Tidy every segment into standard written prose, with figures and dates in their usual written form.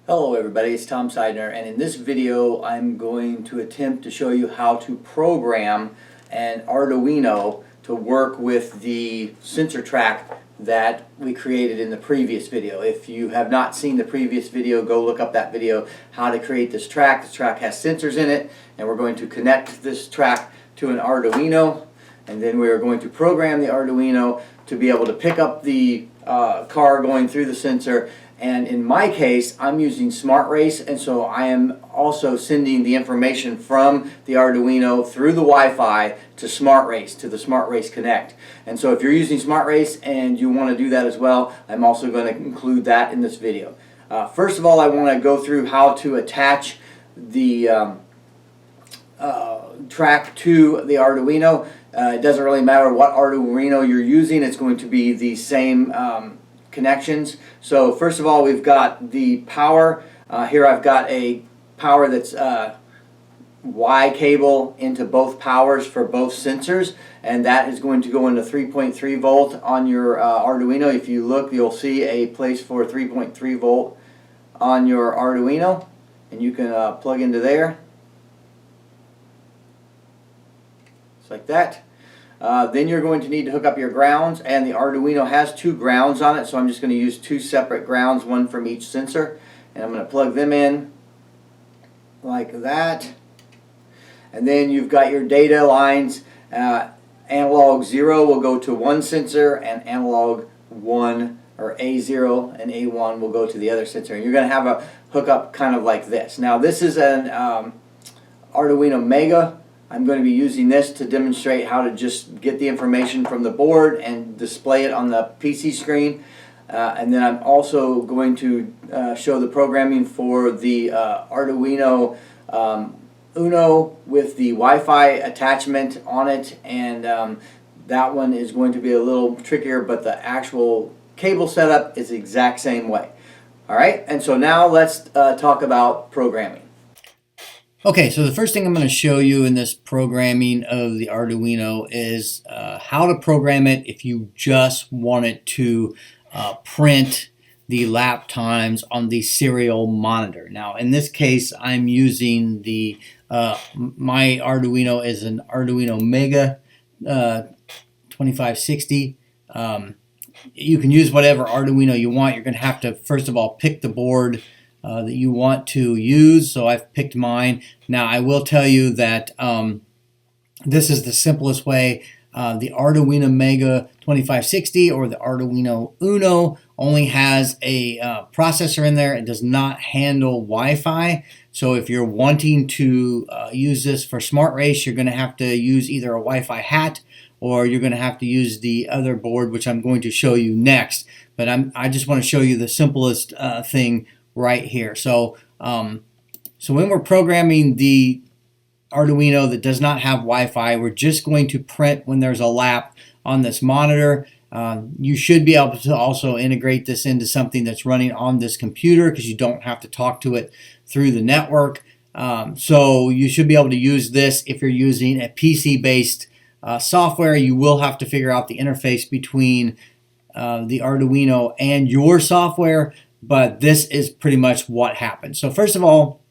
Hello everybody, it's Tom Seidner, and in this video I'm going to attempt to show you how to program an Arduino to work with the sensor track that we created in the previous video. If you have not seen the previous video, go look up that video, how to create this track. This track has sensors in it, and we're going to connect this track to an Arduino, and then we are going to program the Arduino to be able to pick up the car going through the sensor. And in my case, I'm using Smart Race, and so I am also sending the information from the Arduino through the Wi-Fi to Smart Race, to the Smart Race Connect. And so if you're using Smart Race and you want to do that as well, I'm also going to include that in this video. First of all, I want to go through how to attach the track to the Arduino. It doesn't really matter what Arduino you're using, it's going to be the same connections. So first of all, we've got the power. Here I've got a power that's Y cable into both powers for both sensors, and that is going to go into 3.3 volt on your Arduino. If you look, you'll see a place for 3.3 volt on your Arduino, and you can plug into there. Just like that. Then you're going to need to hook up your grounds, and the Arduino has two grounds on it, so I'm just going to use two separate grounds, one from each sensor, and I'm going to plug them in like that. And then you've got your data lines. Analog 0 will go to one sensor, and analog 1 or A0 and A1 will go to the other sensor, and you're going to have a hookup kind of like this. Now this is an Arduino Mega. I'm going to be using this to demonstrate how to just get the information from the board and display it on the PC screen. And then I'm also going to show the programming for the Arduino Uno with the Wi-Fi attachment on it, and that one is going to be a little trickier, but the actual cable setup is the exact same way. Alright, and so now let's talk about programming. Okay, so the first thing I'm going to show you in this programming of the Arduino is how to program it if you just want it to print the lap times on the serial monitor. Now, in this case, I'm using the my Arduino is an Arduino Mega 2560. You can use whatever Arduino you want. You're going to have to, first of all, pick the board that you want to use. So I've picked mine. Now I will tell you that this is the simplest way. The Arduino Mega 2560 or the Arduino Uno only has a processor in there. It does not handle Wi-Fi. So if you're wanting to use this for Smart Race, you're going to have to use either a Wi-Fi hat, or you're going to have to use the other board, which I'm going to show you next. But I just want to show you the simplest thing right here. So so when we're programming the Arduino that does not have Wi-Fi, we're just going to print when there's a lap on this monitor. You should be able to also integrate this into something that's running on this computer, because you don't have to talk to it through the network. So you should be able to use this. If you're using a PC-based software, you will have to figure out the interface between the Arduino and your software. But this is pretty much what happens. So first of all,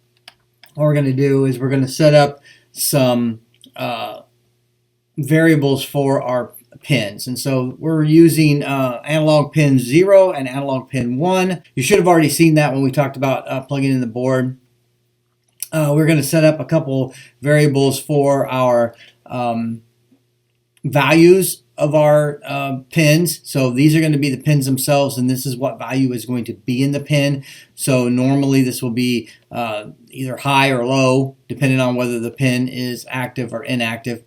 what we're going to do is we're going to set up some variables for our pins. And so we're using analog pin 0 and analog pin 1. You should have already seen that when we talked about plugging in the board. We're going to set up a couple variables for our values of our pins. So these are going to be the pins themselves, and this is what value is going to be in the pin. So normally this will be either high or low, depending on whether the pin is active or inactive.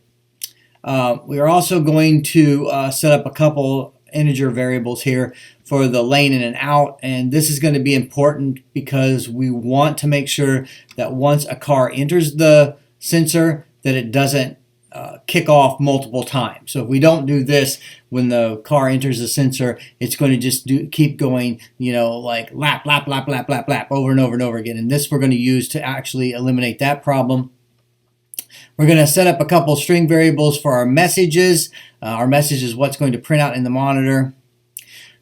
We are also going to set up a couple integer variables here for the lane in and out, and this is going to be important because we want to make sure that once a car enters the sensor that it doesn't kick off multiple times. So if we don't do this when the car enters the sensor, it's going to just keep going, you know, like lap, lap, lap, lap, lap, lap, over and over and over again. And this we're going to use to actually eliminate that problem. We're going to set up a couple string variables for our messages. Our message is what's going to print out in the monitor.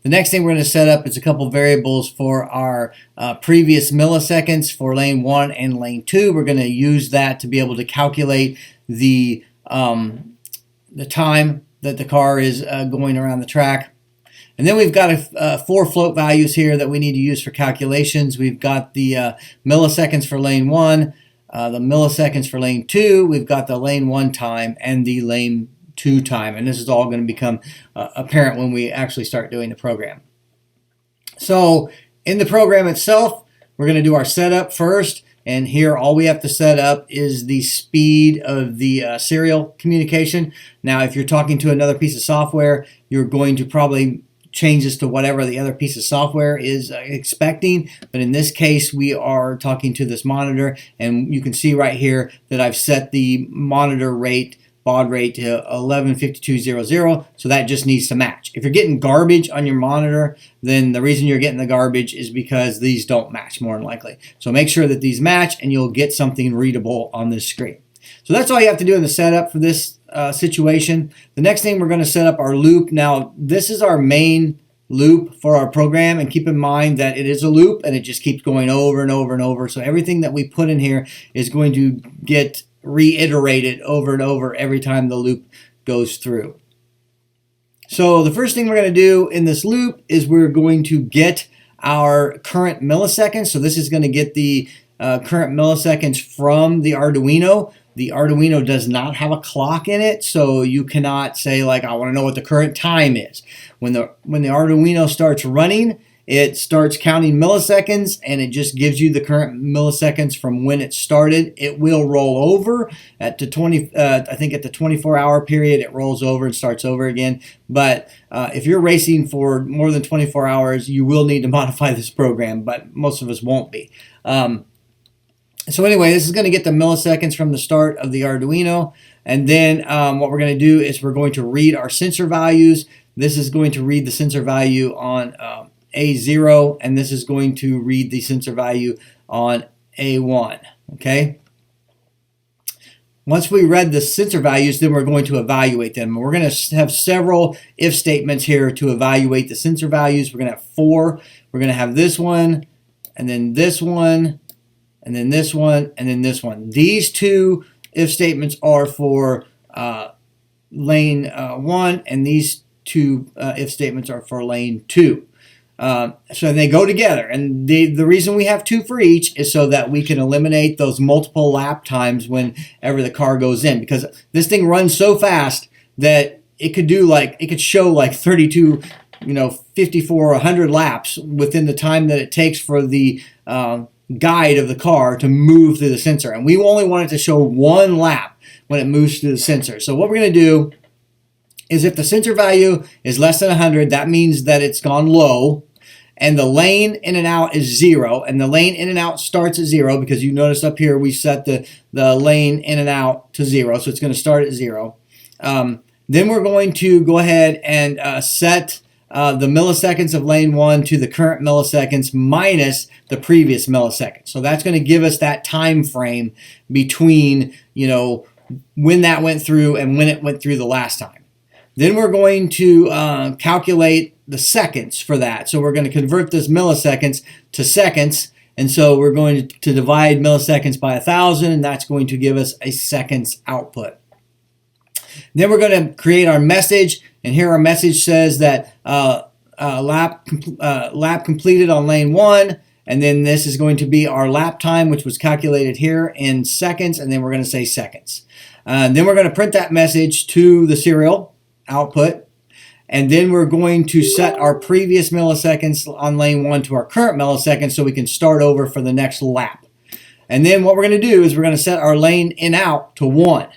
The next thing we're going to set up is a couple variables for our previous milliseconds for lane 1 and lane 2. We're going to use that to be able to calculate the time that the car is going around the track. And then we've got 4 float values here that we need to use for calculations. We've got the milliseconds for lane 1, the milliseconds for lane 2, we've got the lane 1 time, and the lane 2 time. And this is all going to become apparent when we actually start doing the program. So in the program itself, we're going to do our setup first. And here all we have to set up is the speed of the serial communication. Now, if you're talking to another piece of software, you're going to probably change this to whatever the other piece of software is expecting. But in this case, we are talking to this monitor. And you can see right here that I've set the monitor rate, baud rate, to 115200. So that just needs to match. If you're getting garbage on your monitor, then the reason you're getting the garbage is because these don't match, more than likely. So make sure that these match and you'll get something readable on this screen. So that's all you have to do in the setup for this situation. The next thing, we're going to set up our loop. Now, this is our main loop for our program, and keep in mind that it is a loop and it just keeps going over and over and over. So everything that we put in here is going to get reiterated over and over every time the loop goes through. So the first thing we're going to do in this loop is we're going to get our current milliseconds. So this is going to get the current milliseconds from the Arduino. The Arduino does not have a clock in it, so you cannot say, like, I want to know what the current time is. When the Arduino starts running, it starts counting milliseconds, and it just gives you the current milliseconds from when it started. It will roll over at the I think at the 24-hour period, it rolls over and starts over again. But if you're racing for more than 24 hours, you will need to modify this program, but most of us won't be. So anyway, this is going to get the milliseconds from the start of the Arduino. And then what we're going to do is we're going to read our sensor values. This is going to read the sensor value on A0, and this is going to read the sensor value on A1. Okay? Once we read the sensor values, then we're going to evaluate them. We're going to have several if statements here to evaluate the sensor values. We're going to have 4. We're going to have this one, and then this one, and then this one, and then this one. These 2 if statements are for lane 1, and these 2 if statements are for lane 2. So they go together, and the reason we have 2 for each is so that we can eliminate those multiple lap times whenever the car goes in, because this thing runs so fast that it could show like 32, 54, 100 laps within the time that it takes for the guide of the car to move through the sensor, and we only want it to show 1 lap when it moves through the sensor. So what we're going to do is, if the sensor value is less than 100, that means that it's gone low, and the lane in and out is 0, and the lane in and out starts at 0, because you notice up here we set the lane in and out to 0, so it's going to start at 0. Then we're going to go ahead and set the milliseconds of lane 1 to the current milliseconds minus the previous milliseconds. So that's going to give us that time frame between, when that went through and when it went through the last time. Then we're going to calculate the seconds for that. So we're going to convert this milliseconds to seconds. And so we're going to divide milliseconds by 1,000, and that's going to give us a seconds output. Then we're going to create our message, and here our message says that lap completed on lane 1, and then this is going to be our lap time, which was calculated here in seconds, and then we're going to say seconds. Then we're going to print that message to the serial output, and then we're going to set our previous milliseconds on lane 1 to our current milliseconds so we can start over for the next lap. And then what we're going to do is we're going to set our lane in out to 1.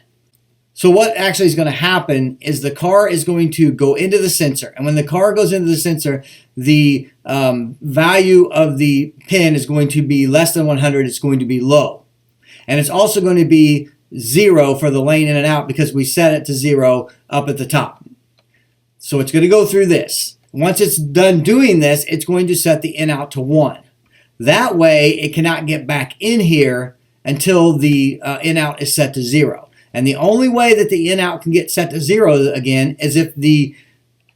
So what actually is going to happen is the car is going to go into the sensor, and when the car goes into the sensor, the value of the pin is going to be less than 100. It's going to be low, and it's also going to be 0 for the lane in and out because we set it to 0 up at the top. So it's going to go through this. Once it's done doing this, it's going to set the in out to 1. That way, it cannot get back in here until the in out is set to 0. And the only way that the in out can get set to 0 again is if the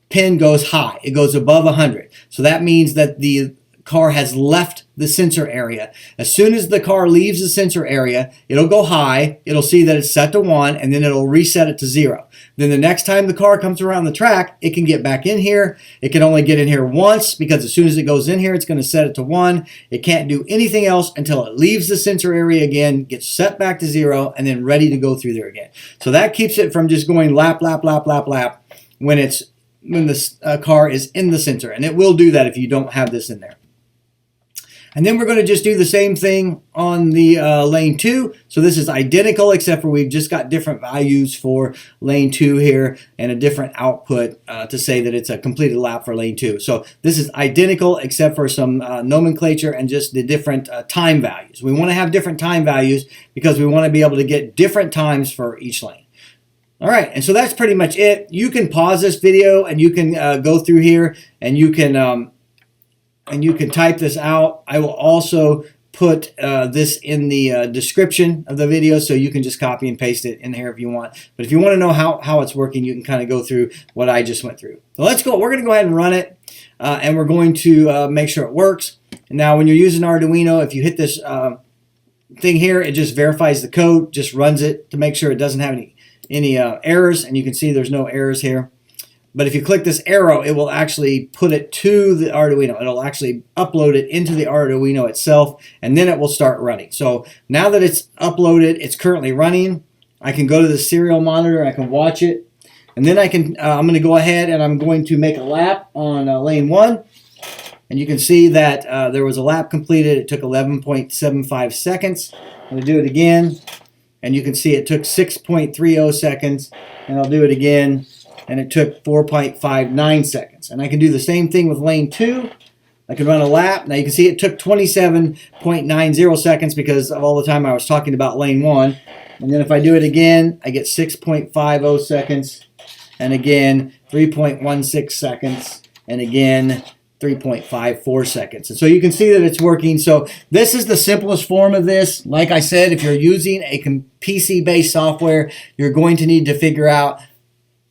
pin goes high. It goes above 100. So that means that the car has left the sensor area. As soon as the car leaves the sensor area, it'll go high, it'll see that it's set to 1, and then it'll reset it to 0. Then the next time the car comes around the track, it can get back in here. It can only get in here once, because as soon as it goes in here, it's going to set it to 1. It can't do anything else until it leaves the sensor area again, gets set back to 0, and then ready to go through there again. So that keeps it from just going lap, lap, lap, lap, lap when the car is in the sensor. And it will do that if you don't have this in there. And then we're going to just do the same thing on the lane 2. So this is identical, except for we've just got different values for lane 2 here and a different output to say that it's a completed lap for lane 2. So this is identical except for some nomenclature and just the different time values. We want to have different time values because we want to be able to get different times for each lane. All right, and so that's pretty much it. You can pause this video and you can go through here and you can type this out. I will also put this in the description of the video, so you can just copy and paste it in here if you want. But if you want to know how it's working, you can kind of go through what I just went through. So let's go. We're going to go ahead and run it, and we're going to make sure it works. And now when you're using Arduino, if you hit this thing here, it just verifies the code, just runs it to make sure it doesn't have any errors, and you can see there's no errors here. But if you click this arrow, it will actually put it to the Arduino. It'll actually upload it into the Arduino itself, and then it will start running. So now that it's uploaded, it's currently running. I can go to the serial monitor, I can watch it, and then I can. I'm going to go ahead and I'm going to make a lap on lane 1, and you can see that there was a lap completed. It took 11.75 seconds. I'm going to do it again, and you can see it took 6.30 seconds, and I'll do it again. And it took 4.59 seconds. And I can do the same thing with lane 2. I can run a lap. Now you can see it took 27.90 seconds because of all the time I was talking about lane 1. And then if I do it again, I get 6.50 seconds. And again, 3.16 seconds. And again, 3.54 seconds. And so you can see that it's working. So this is the simplest form of this. Like I said, if you're using a PC-based software, you're going to need to figure out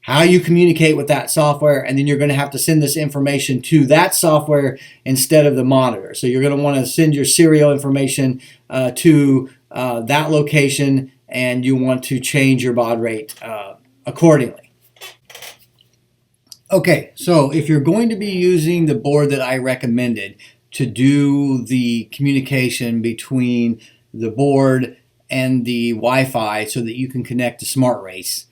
how you communicate with that software, and then you're going to have to send this information to that software instead of the monitor. So you're going to want to send your serial information to that location, and you want to change your baud rate accordingly. Okay, so if you're going to be using the board that I recommended to do the communication between the board and the Wi-Fi so that you can connect to SmartRace,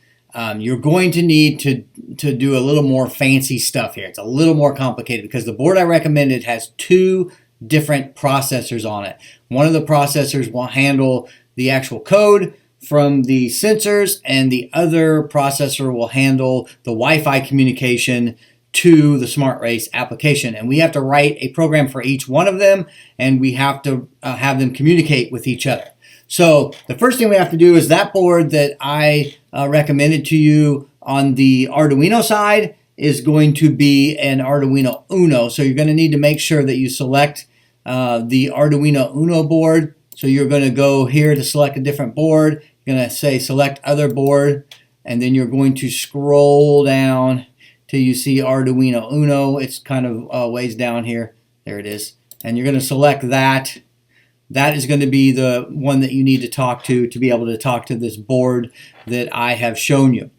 you're going to need to do a little more fancy stuff here. It's a little more complicated because the board I recommended has 2 different processors on it. One of the processors will handle the actual code from the sensors, and the other processor will handle the Wi-Fi communication to the SmartRace application. And we have to write a program for each one of them, and we have to have them communicate with each other. So the first thing we have to do is that board that I recommended to you on the Arduino side is going to be an Arduino Uno. So you're going to need to make sure that you select the Arduino Uno board. So you're going to go here to select a different board. You're going to say select other board, and then you're going to scroll down till you see Arduino Uno. It's kind of ways down here. There it is. And you're going to select that. That is going to be the one that you need to talk to be able to talk to this board that I have shown you.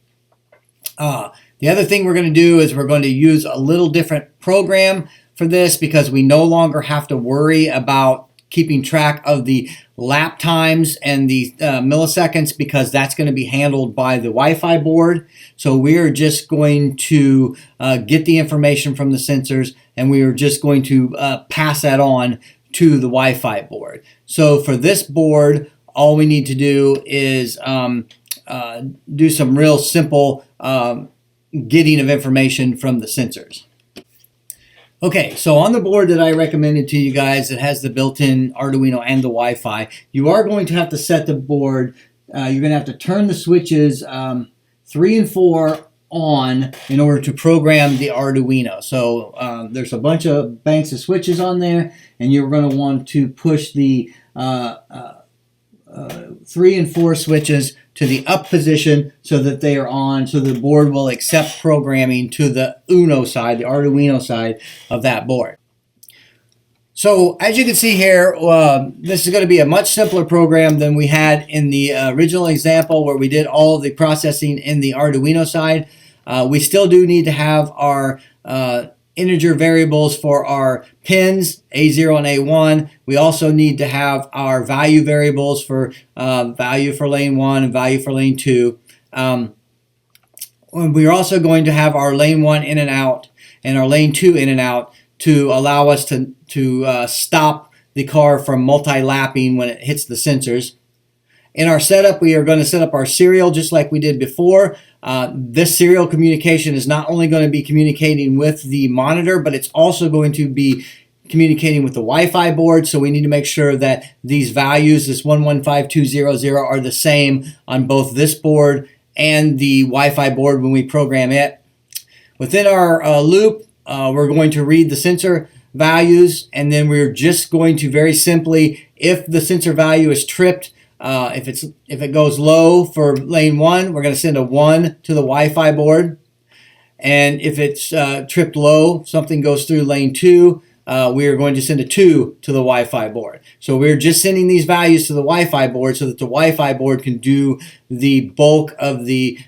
The other thing we're going to do is we're going to use a little different program for this because we no longer have to worry about keeping track of the lap times and the milliseconds because that's going to be handled by the Wi-Fi board. So we are just going to get the information from the sensors, and we are just going to pass that on to the Wi-Fi board. So for this board, all we need to do is do some real simple getting of information from the sensors. Okay, so on the board that I recommended to you guys that has the built-in Arduino and the Wi-Fi, you are going to have to set the board, you're going to have to turn the switches 3 and 4 on in order to program the Arduino. So there's a bunch of banks of switches on there, and you're going to want to push the 3 and 4 switches to the up position so that they are on, so the board will accept programming to the Uno side, the Arduino side of that board. So as you can see here, this is going to be a much simpler program than we had in the original example where we did all the processing in the Arduino side. We still do need to have our integer variables for our pins, A0 and A1. We also need to have our value variables for value for lane 1 and value for lane 2. We're also going to have our lane 1 in and out and our lane 2 in and out to allow us to stop the car from multi-lapping when it hits the sensors. In our setup, we are going to set up our serial just like we did before. This serial communication is not only going to be communicating with the monitor, but it's also going to be communicating with the Wi-Fi board. So we need to make sure that these values, this 115200, are the same on both this board and the Wi-Fi board when we program it. Within our loop, we're going to read the sensor values, and then we're just going to very simply, if the sensor value is tripped, if it goes low for lane 1, we're going to send a 1 to the Wi-Fi board. And if it's tripped low, something goes through lane 2, we are going to send a 2 to the Wi-Fi board. So we're just sending these values to the Wi-Fi board so that the Wi-Fi board can do the bulk of the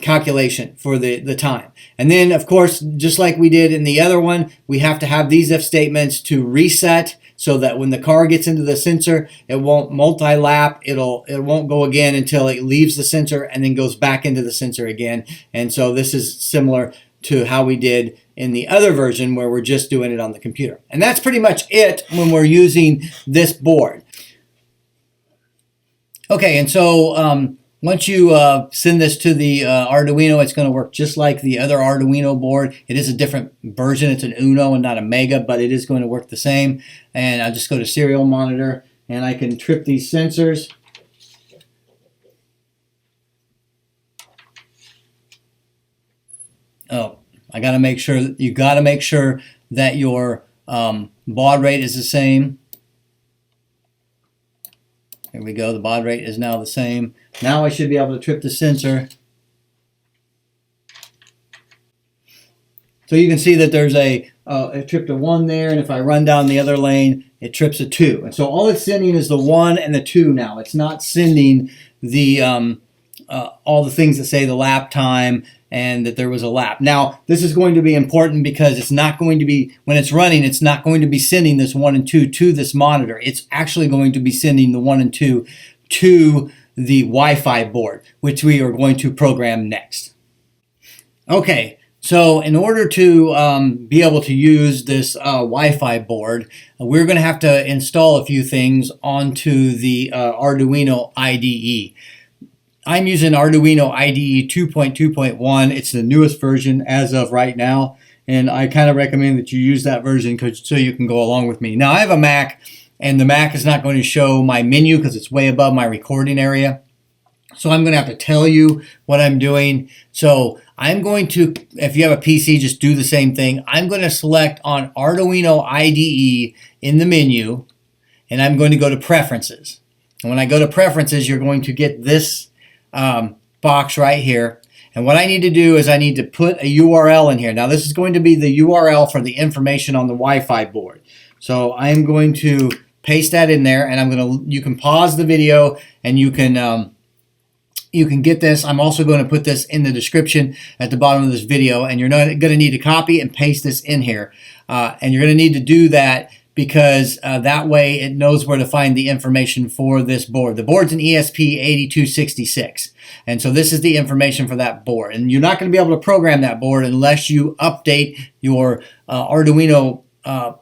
calculation for the time. And then, of course, just like we did in the other one, we have to have these if statements to reset so that when the car gets into the sensor, it won't multi-lap. It won't go again until it leaves the sensor and then goes back into the sensor again. And so this is similar to how we did in the other version where we're just doing it on the computer. And that's pretty much it when we're using this board. Okay, and so once you send this to the Arduino, it's going to work just like the other Arduino board. It is a different version. It's an Uno and not a Mega, but it is going to work the same. And I'll just go to serial monitor, and I can trip these sensors. Oh, I got to make sure, you got to make sure that your baud rate is the same. Here we go, the baud rate is now the same. Now I should be able to trip the sensor. So you can see that there's it tripped a 1 there, and if I run down the other lane, it trips a 2. And so all it's sending is the 1 and the 2 now. It's not sending the all the things that say the lap time and that there was a lap. Now, this is going to be important because it's not going to be, when it's running, it's not going to be sending this 1 and 2 to this monitor. It's actually going to be sending the 1 and 2 to the Wi-Fi board, which we are going to program next. Okay, so in order to be able to use this Wi-Fi board, we're going to have to install a few things onto the Arduino IDE. I'm using Arduino IDE 2.2.1. It's the newest version as of right now, and I kind of recommend that you use that version so you can go along with me. Now, I have a Mac, and the Mac is not going to show my menu because it's way above my recording area. So I'm going to have to tell you what I'm doing. So I'm going to, if you have a PC, just do the same thing. I'm going to select on Arduino IDE in the menu, and I'm going to go to Preferences. And when I go to Preferences, you're going to get this box right here. And what I need to do is I need to put a URL in here. Now this is going to be the URL for the information on the Wi-Fi board. So I'm going to paste that in there, and I'm going to, you can pause the video and you can get this. I'm also going to put this in the description at the bottom of this video, and you're not going to need to copy and paste this in here. And you're going to need to do that because that way it knows where to find the information for this board. The board's an ESP8266. And so this is the information for that board. And you're not going to be able to program that board unless you update your Arduino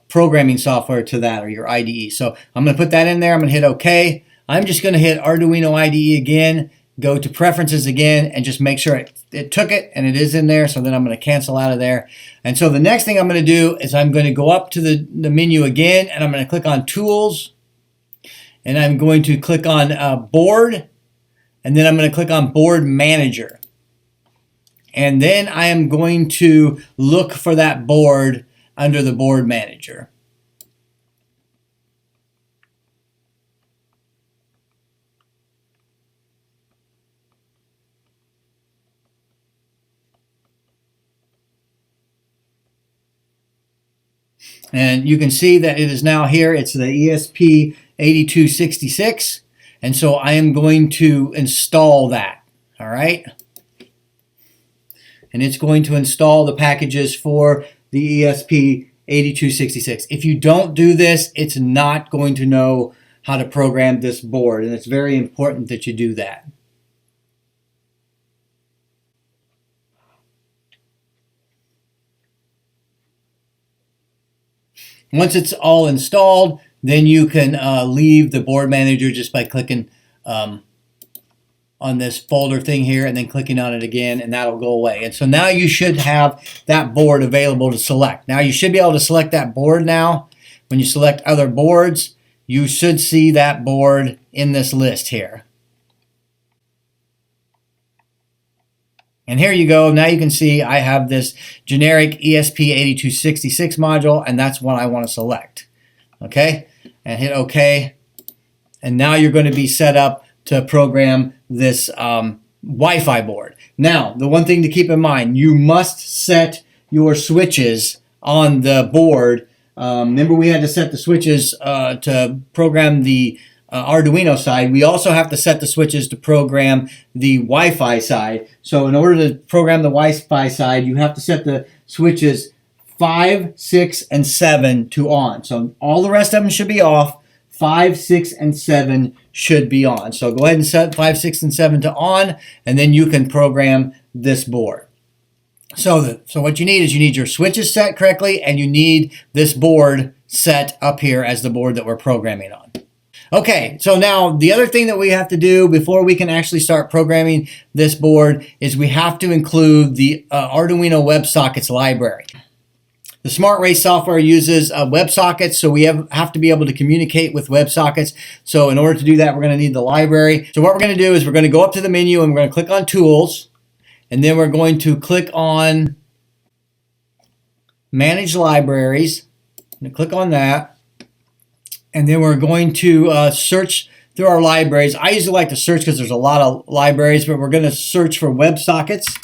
programming software to that, or your IDE. So I'm going to put that in there. I'm going to hit OK. I'm just going to hit Arduino IDE again, go to Preferences again, and just make sure it took it, and it is in there. So then I'm going to cancel out of there. And so the next thing I'm going to do is I'm going to go up to the menu again, and I'm going to click on Tools, and I'm going to click on Board, and then I'm going to click on Board Manager. And then I am going to look for that board under the Board Manager. And you can see that it is now here. It's the ESP8266. And so I am going to install that. All right. And it's going to install the packages for the ESP8266. If you don't do this, it's not going to know how to program this board. And it's very important that you do that. Once it's all installed, then you can leave the board manager just by clicking on this folder thing here and then clicking on it again, and that'll go away. And so now you should have that board available to select. Now you should be able to select that board now. When you select other boards, you should see that board in this list here. And here you go. Now you can see I have this generic ESP8266 module, and that's what I want to select. Okay, and hit OK. And now you're going to be set up to program this Wi-Fi board. Now, the one thing to keep in mind, you must set your switches on the board. Remember, we had to set the switches to program the Arduino side. We also have to set the switches to program the Wi-Fi side. So in order to program the Wi-Fi side, you have to set the switches 5, 6, and 7 to on. So all the rest of them should be off. 5, 6, and 7 should be on. So go ahead and set 5, 6, and 7 to on, and then you can program this board. So what you need is you need your switches set correctly, and you need this board set up here as the board that we're programming on. Okay, so now the other thing that we have to do before we can actually start programming this board is we have to include the Arduino WebSockets library. The Smart Race software uses WebSockets, so we have to be able to communicate with WebSockets. So in order to do that, we're going to need the library. So what we're going to do is we're going to go up to the menu and we're going to click on Tools, and then we're going to click on Manage Libraries. I'm going to click on that. And then we're going to search through our libraries. I usually like to search because there's a lot of libraries, but we're going to search for WebSockets.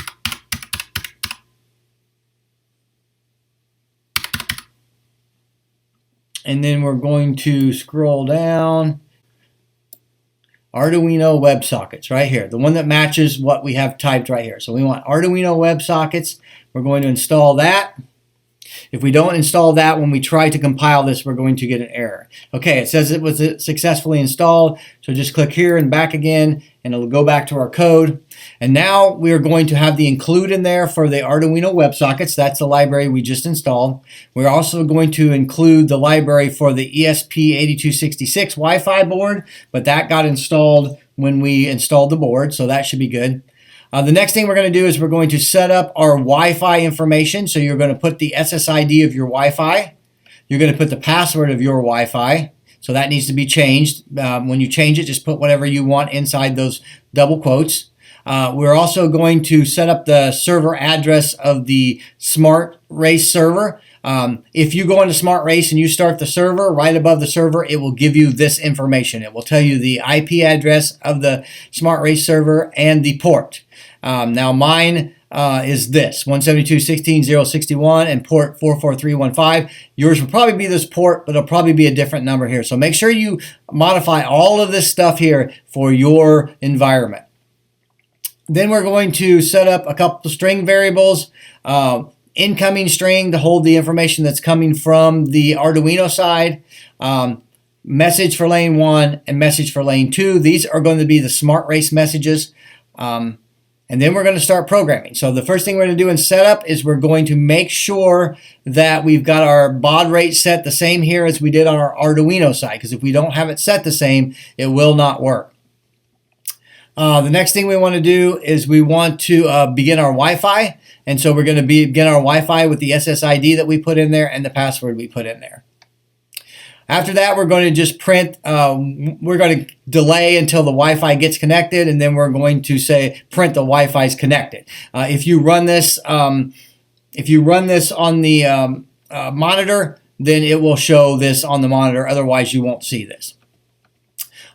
And then we're going to scroll down. Arduino WebSockets right here, the one that matches what we have typed right here. So we want Arduino WebSockets. We're going to install that. If we don't install that, when we try to compile this, we're going to get an error. Okay, it says it was successfully installed. So just click here and back again, and it'll go back to our code. And now we're going to have the include in there for the Arduino WebSockets. That's the library we just installed. We're also going to include the library for the ESP8266 Wi-Fi board, but that got installed when we installed the board, so that should be good. The next thing we're going to do is we're going to set up our Wi-Fi information. So you're going to put the SSID of your Wi-Fi. You're going to put the password of your Wi-Fi. So that needs to be changed. When you change it, just put whatever you want inside those double quotes. We're also going to set up the server address of the Smart Race server. If you go into Smart Race and you start the server, right above the server, it will give you this information. It will tell you the IP address of the Smart Race server and the port. Now mine is this, 172.16.0.61 and port 44315. Yours will probably be this port, but it'll probably be a different number here. So make sure you modify all of this stuff here for your environment. Then we're going to set up a couple of string variables. Incoming string to hold the information that's coming from the Arduino side. Message for lane 1 and message for lane 2. These are going to be the Smart Race messages. And then we're going to start programming. So the first thing we're going to do in setup is we're going to make sure that we've got our baud rate set the same here as we did on our Arduino side, because if we don't have it set the same, it will not work. The next thing we want to do is we want to begin our Wi-Fi. And so we're going to begin our Wi-Fi with the SSID that we put in there and the password we put in there. After that, we're going to just print, we're going to delay until the Wi-Fi gets connected, and then we're going to say print the Wi-Fi is connected. If you run this on the monitor, then it will show this on the monitor. Otherwise, you won't see this.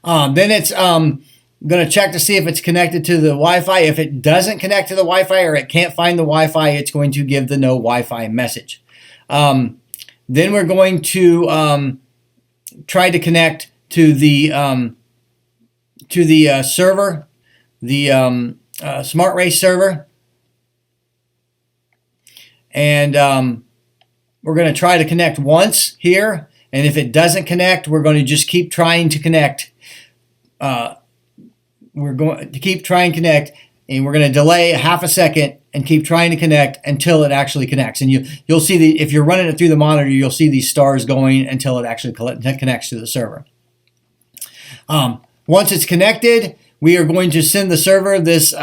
Then it's going to check to see if it's connected to the Wi-Fi. If it doesn't connect to the Wi-Fi or it can't find the Wi-Fi, it's going to give the no Wi-Fi message. Then we're going to try to connect to the server, the Smart Race server, and we're going to try to connect once here. And if it doesn't connect, we're going to just keep trying to connect. We're going to keep trying to connect, and we're going to delay half a second and keep trying to connect until it actually connects. And you'll see if you're running it through the monitor, you'll see these stars going until it actually connects to the server. Once it's connected, we are going to send the server this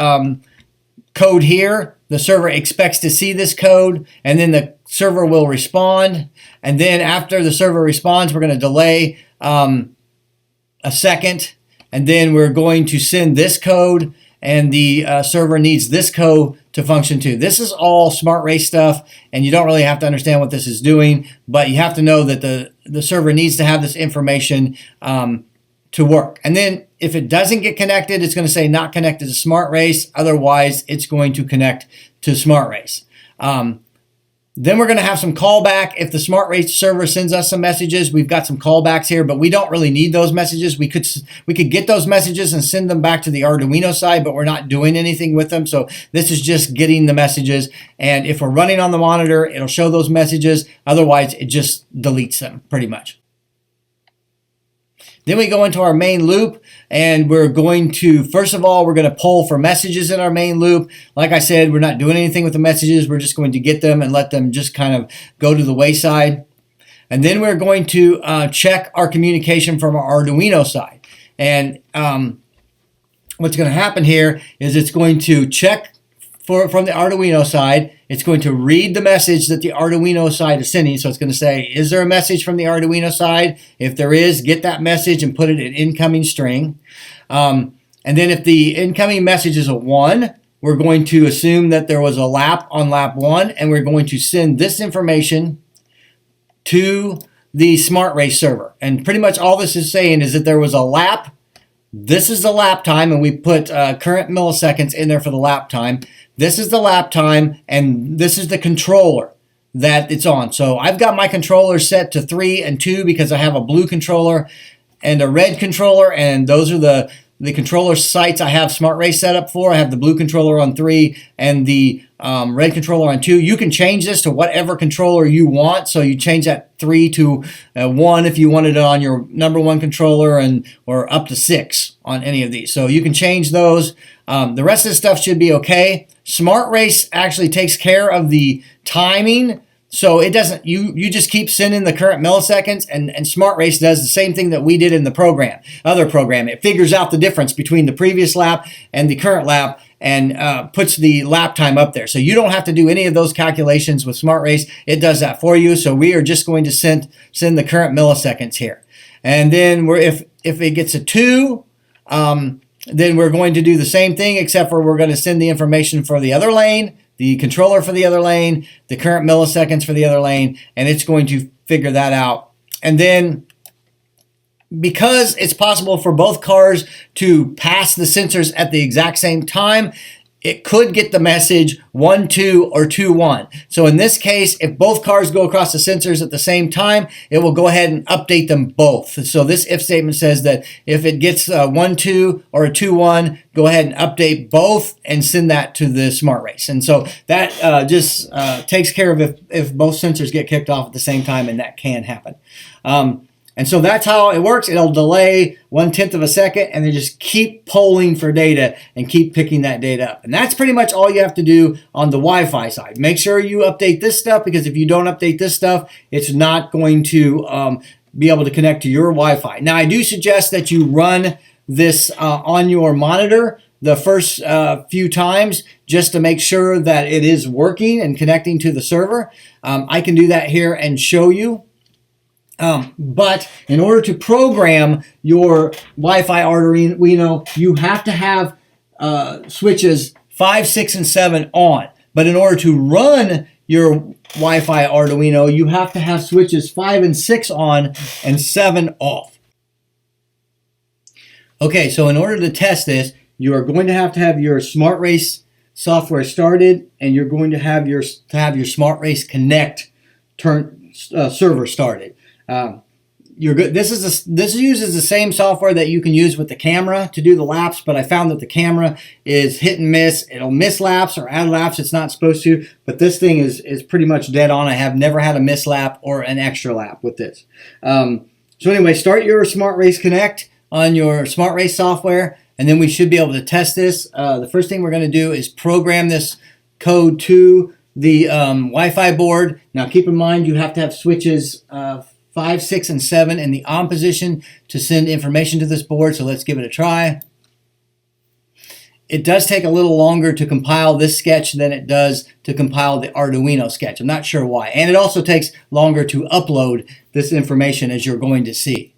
code here. The server expects to see this code, and then the server will respond. And then after the server responds, we're going to delay a second, and then we're going to send this code, and the server needs this code to function too. This is all Smart Race stuff, and you don't really have to understand what this is doing, but you have to know that the server needs to have this information to work. And then if it doesn't get connected, it's going to say not connected to Smart Race. Otherwise, it's going to connect to Smart Race. Then we're going to have some callback. If the Smart Race server sends us some messages, we've got some callbacks here, but we don't really need those messages. We could get those messages and send them back to the Arduino side, but we're not doing anything with them. So this is just getting the messages. And if we're running on the monitor, it'll show those messages. Otherwise, it just deletes them pretty much. Then we go into our main loop, and we're going to, first of all, we're going to poll for messages in our main loop. Like I said, we're not doing anything with the messages. We're just going to get them and let them just kind of go to the wayside. And then we're going to check our communication from our Arduino side. And what's going to happen here is it's going to check from the Arduino side. It's going to read the message that the Arduino side is sending. So it's going to say, is there a message from the Arduino side? If there is, get that message and put it in incoming string. And then if the incoming message is a 1, we're going to assume that there was a lap on lap 1, and we're going to send this information to the Smart Race server. And pretty much all this is saying is that there was a lap. This is the lap time, and we put current milliseconds in there for the lap time. This is the lap time, and this is the controller that it's on. So I've got my controller set to 3 and 2 because I have a blue controller and a red controller, and those are the controller sites I have Smart Race set up for. I have the blue controller on 3 and the red controller on 2. You can change this to whatever controller you want. So you change that 3 to 1 if you wanted it on your number 1 controller, or up to 6 on any of these. So you can change those. The rest of the stuff should be okay. Smart Race actually takes care of the timing. So it doesn't, you just keep sending the current milliseconds, and Smart Race does the same thing that we did in the other program. It figures out the difference between the previous lap and the current lap and puts the lap time up there. So you don't have to do any of those calculations with Smart Race. It does that for you. So we are just going to send the current milliseconds here. And then if it gets a 2, then we're going to do the same thing, except for we're going to send the information for the other lane, the controller for the other lane, the current milliseconds for the other lane, and it's going to figure that out. And then because it's possible for both cars to pass the sensors at the exact same time, it could get the message 1, 2, or 2, 1. So in this case, if both cars go across the sensors at the same time, it will go ahead and update them both. So this if statement says that if it gets a 1, 2 or a 2, 1, go ahead and update both and send that to the Smart Race. And so that just takes care of if both sensors get kicked off at the same time, and that can happen. And so that's how it works. It'll delay 1/10 of a second, and then just keep polling for data and keep picking that data up. And that's pretty much all you have to do on the Wi-Fi side. Make sure you update this stuff, because if you don't update this stuff, it's not going to be able to connect to your Wi-Fi. Now, I do suggest that you run this on your monitor the first few times, just to make sure that it is working and connecting to the server. I can do that here and show you. But in order to program your Wi-Fi Arduino, you have to have switches 5, 6, and 7 on. But in order to run your Wi-Fi Arduino, you have to have switches 5 and 6 on and 7 off. Okay, so in order to test this, you are going to have your Smart Race software started, and you're going to have your Smart Race Connect server started. You're good. This uses the same software that you can use with the camera to do the laps, but I found that the camera is hit and miss. It'll miss laps or add laps it's not supposed to, but this thing is pretty much dead on. I have never had a miss lap or an extra lap with this. So anyway, start your Smart Race Connect on your Smart Race software, and then we should be able to test this. The first thing we're going to do is program this code to the Wi-Fi board. Now keep in mind you have to have switches 5, 6, and 7 in the on position to send information to this board, so let's give it a try. It does take a little longer to compile this sketch than it does to compile the Arduino sketch. I'm not sure why. And it also takes longer to upload this information, as you're going to see.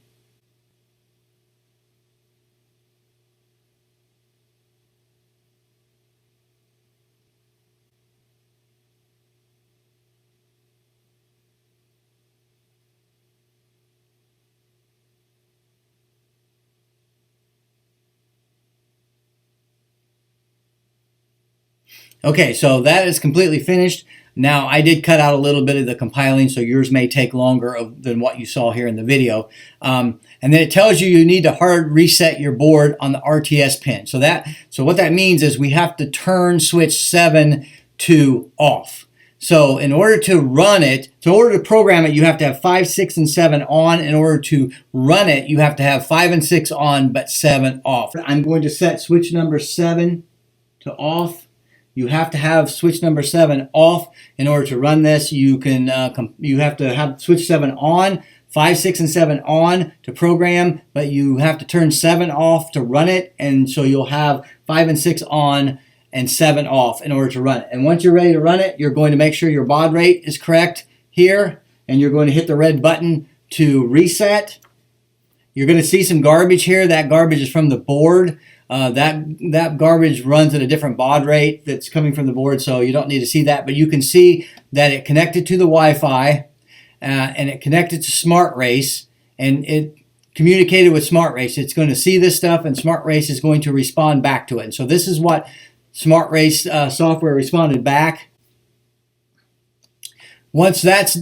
Okay, so that is completely finished. Now, I did cut out a little bit of the compiling, so yours may take longer than what you saw here in the video. And then it tells you need to hard reset your board on the RTS pin. So what that means is we have to turn switch 7 to off. So in order to run it, in order to program it, you have to have 5, 6, and 7 on. In order to run it, you have to have 5 and 6 on, but 7 off. I'm going to set switch number 7 to off. You have to have switch number 7 off in order to run this. You have to have switch 7 on, 5, 6, and 7 on to program, but you have to turn 7 off to run it, and so you'll have 5 and 6 on and 7 off in order to run it. And once you're ready to run it, you're going to make sure your baud rate is correct here, and you're going to hit the red button to reset. You're going to see some garbage here. That garbage is from the board. That garbage runs at a different baud rate that's coming from the board, so you don't need to see that. But you can see that it connected to the Wi-Fi, and it connected to Smart Race, and it communicated with Smart Race. It's going to see this stuff, and Smart Race is going to respond back to it. And so this is what Smart Race software responded back. Once that's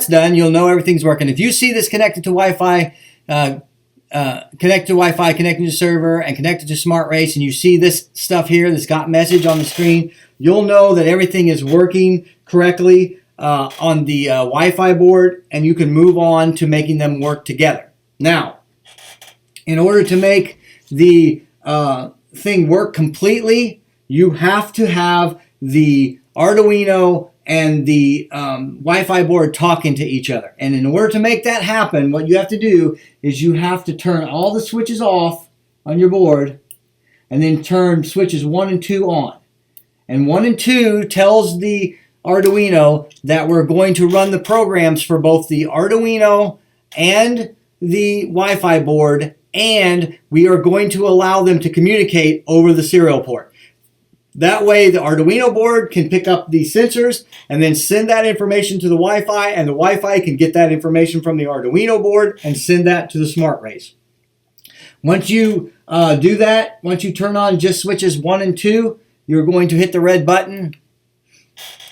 done, you'll know everything's working. If you see this connected to Wi-Fi, connected to Wi-Fi, connected to server, and connected to Smart Race, and you see this stuff here, this got message on the screen, you'll know that everything is working correctly on the Wi-Fi board, and you can move on to making them work together. Now, in order to make the thing work completely, you have to have the Arduino and the Wi-Fi board talking to each other. And in order to make that happen, what you have to do is you have to turn all the switches off on your board and then turn switches 1 and 2 on. And 1 and 2 tells the Arduino that we're going to run the programs for both the Arduino and the Wi-Fi board, and we are going to allow them to communicate over the serial port. That way the Arduino board can pick up the sensors and then send that information to the Wi-Fi, and the Wi-Fi can get that information from the Arduino board and send that to the Smart Race. Once you do that, once you turn on just switches 1 and 2, you're going to hit the red button,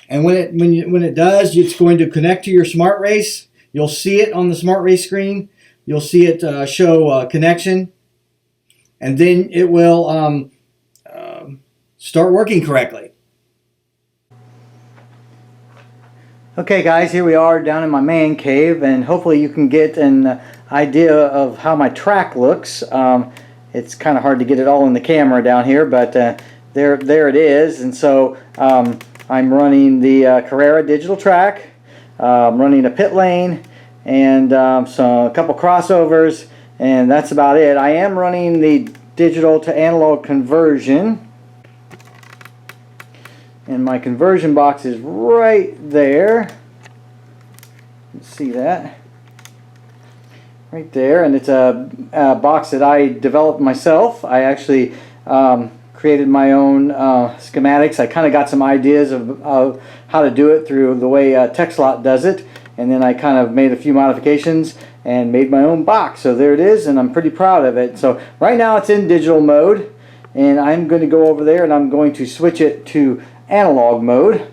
and when it does, it's going to connect to your Smart Race. You'll see it on the Smart Race screen. You'll see it show connection, and then it will start working correctly. Okay guys, here we are down in my man cave, and hopefully you can get an idea of how my track looks. It's kind of hard to get it all in the camera down here, but there it is. And so I'm running the Carrera digital track, I'm running a pit lane, and a couple crossovers, and that's about it. I am running the digital to analog conversion, and my conversion box is right there. Let's see that right there, and it's a box that I developed myself. I actually created my own schematics. I kind of got some ideas of how to do it through the way TechSlot does it, and then I kind of made a few modifications and made my own box. So there it is, and I'm pretty proud of it. So right now it's in digital mode, and I'm going to go over there and I'm going to switch it to analog mode.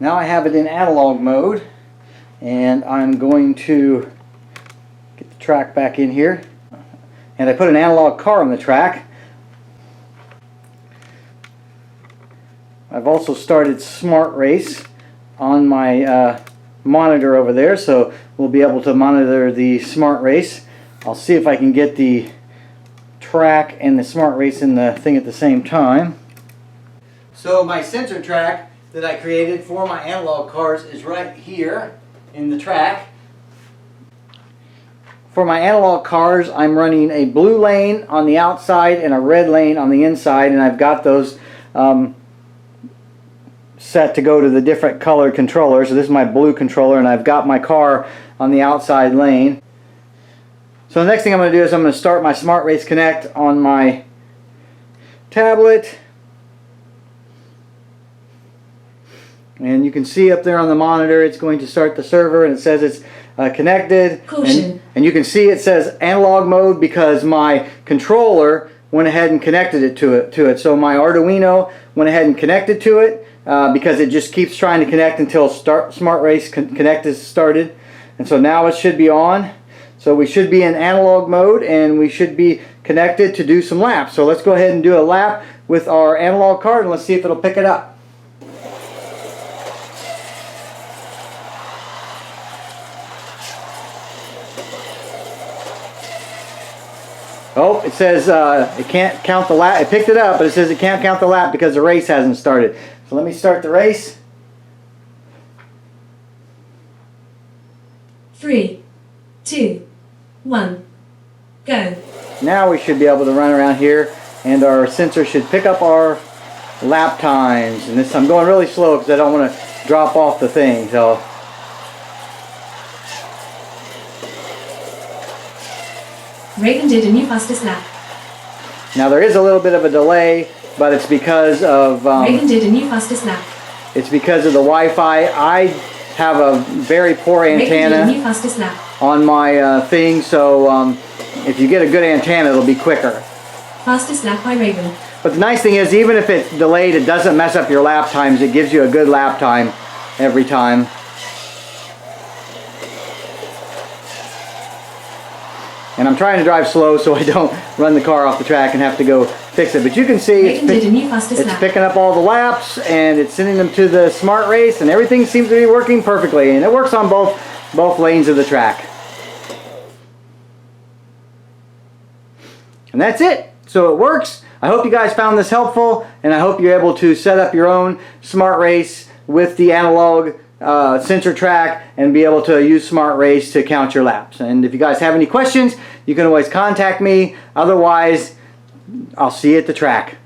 Now I have it in analog mode, and I'm going to get the track back in here. And I put an analog car on the track. I've also started Smart Race on my monitor over there, so we'll be able to monitor the Smart Race. I'll see if I can get the track and the Smart Race in the thing at the same time. So my sensor track that I created for my analog cars is right here in the track. For my analog cars, I'm running a blue lane on the outside and a red lane on the inside, and I've got those set to go to the different color controllers. So this is my blue controller, and I've got my car on the outside lane. So the next thing I'm going to do is I'm going to start my Smart Race Connect on my tablet. And you can see up there on the monitor it's going to start the server, and it says it's connected. And you can see it says analog mode because my controller went ahead and connected it to it. So my Arduino went ahead and connected to it because it just keeps trying to connect until Smart Race Connect is started. And so now it should be on. So we should be in analog mode, and we should be connected to do some laps. So let's go ahead and do a lap with our analog card, and let's see if it'll pick it up. Oh, it says it can't count the lap. It picked it up, but it says it can't count the lap because the race hasn't started. So let me start the race. 3, 2, 1, go. Now we should be able to run around here, and our sensor should pick up our lap times. And this, I'm going really slow because I don't want to drop off the thing. So. Reagan did a new fastest lap. Now there is a little bit of a delay, but it's because of Reagan did a new fastest lap. it's because of the Wi-Fi. I have a very poor Reagan did a antenna new fastest lap. on my thing, so if you get a good antenna, it'll be quicker. Fastest lap by Reagan. But the nice thing is, even if it's delayed, it doesn't mess up your lap times. It gives you a good lap time every time. And I'm trying to drive slow so I don't run the car off the track and have to go fix it. But you can see it's picking up all the laps, and it's sending them to the Smart Race, and everything seems to be working perfectly. And it works on both lanes of the track. And that's it. So it works. I hope you guys found this helpful, and I hope you're able to set up your own Smart Race with the analog sensor track and be able to use Smart Race to count your laps. And if you guys have any questions, you can always contact me. Otherwise, I'll see you at the track.